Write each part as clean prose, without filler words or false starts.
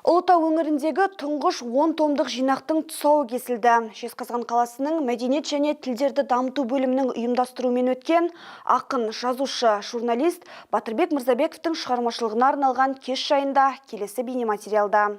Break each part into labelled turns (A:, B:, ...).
A: Ұлытау өңіріндегі тұңғыш 10 томдық жинақтың тұсауы кесілді. Жезқазған қаласының мәдениет және тілдерді дамыту бөлімінің ұйымдастыруымен өткен ақын, жазушы, журналист Батырбек Мырзабековтың шығармашылығына арналған кеш жайында келесі бейнематериалда.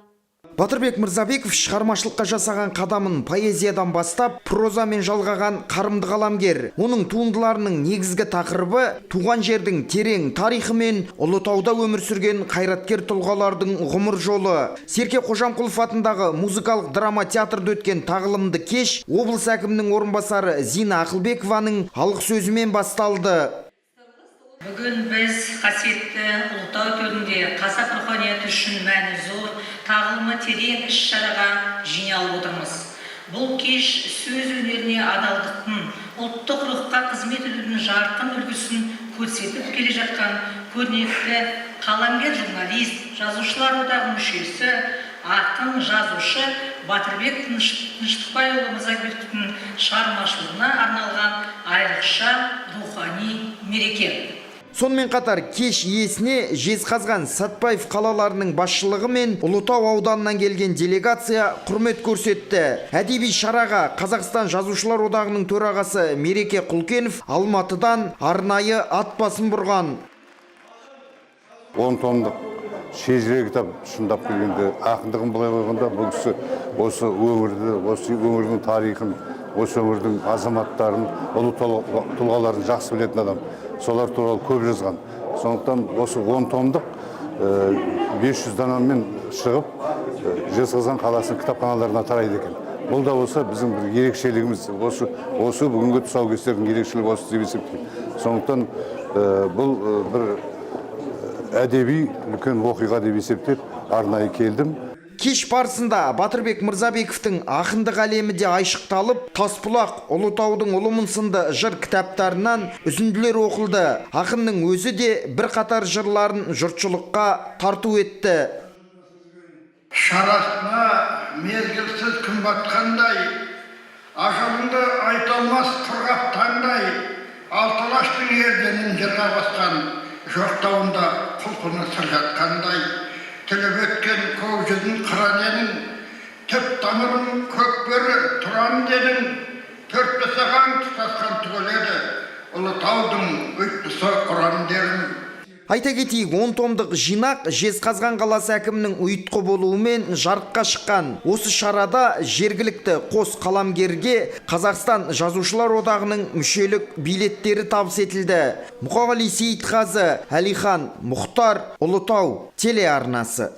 B: Батырбек Мырзабеков шығармашылыққа жасаған қадамын поэзиядан бастап прозамен жалғаған қарымды қаламгер. Оның туындыларының негізгі тақырыбы туған жердің терең тарихы мен Ұлытауда өмір сүрген қайраткер тұлғалардың ғұмыр жолы. Серке Қожамқұлов атындағы музыкалық драма театрда өткен тағылымды кеш облыс әкімінің орынбасары Зина Ақылбекованың алғы сөзімен басталды.
C: Бүгін біз қасиетті Ұлытау төрінде қазақ руханияты үшін мәні зор, тағылымы терең іс-шараға жиналып отырмыз. Бұл кеш сөз өнеріне адалдықтың, ұлттық рухқа қызмет етудің жарқын үлгісін көрсетіп келе жатқан көрнекті қаламгер, журналист, жазушылар одағы мүшесі, ақын, жазушы Батырбек Тыныштықбайұлы Мырзабековтың шығармашылығына арналған айрықша рухани мереке.
B: Сонымен қатар кеш иесіне Жезқазған, Сәтпаев қалаларының басшылығы мен Ұлытау ауданынан келген делегация құрмет көрсетті. Әдеби шараға Қазақстан жазушылар одағының төрағасы Мереке Құлкенов Алматыдан арнайы ат басын бұрған.
D: 10 томдық шежіре кітап шындап келгенде ақындығын былай қойғанда бұл кісі осы өңірді, осы өңірдің тарихын, осы өңірдің азаматтарын, ұлы тұлғаларын жақсы білетін адам. Солар туралы көп жазған. Сондықтан осы 10 томдық 500 данамен шығып Жезқазған қаласының кітапханаларына тарайды екен. Бұл да болса біздің бір ерекшелігіміз. Осы бүгінгі тұсаукесердің ерекшелігі осы деп есептеймін. Сондықтан бұл бір әдеби үлкен оқиға деп есептеп арнайы келдім.
B: Кеш барысында Батырбек Мырзабековтың ақындық әлемі де айшықталып, Тасбұлақ, Ұлытаудың ұлымын сынды жыр кітаптарынан үзінділер оқылды. Ақынның өзі де бірқатар жырларын жұртшылыққа тарту етті.
E: Шарасына мезгілсіз күн батқандай, ажалыңды айталмас құрғақ таңдай, алталаштың ерденін жырға басқан, жоқтауында құлқыны сыр жатқандай, тіліп өткен көк жүзін қыран едің, түп тамырын көкбөрі тұран дедің, төрт саған тұтасқан түгіледі, Ұлытаудың ұйттысы ұран дерім.
B: Айта кетейік, 10 томдық жинақ Жезқазған қаласы әкімінің ұйытқы болуымен жарыққа шыққан. Осы шарада жергілікті қос қаламгерге Қазақстан жазушылар одағының мүшелік билеттері табыс етілді. Мұқағали Сейітқазы, Әлихан Мұхтар, Ұлытау телеарнасы.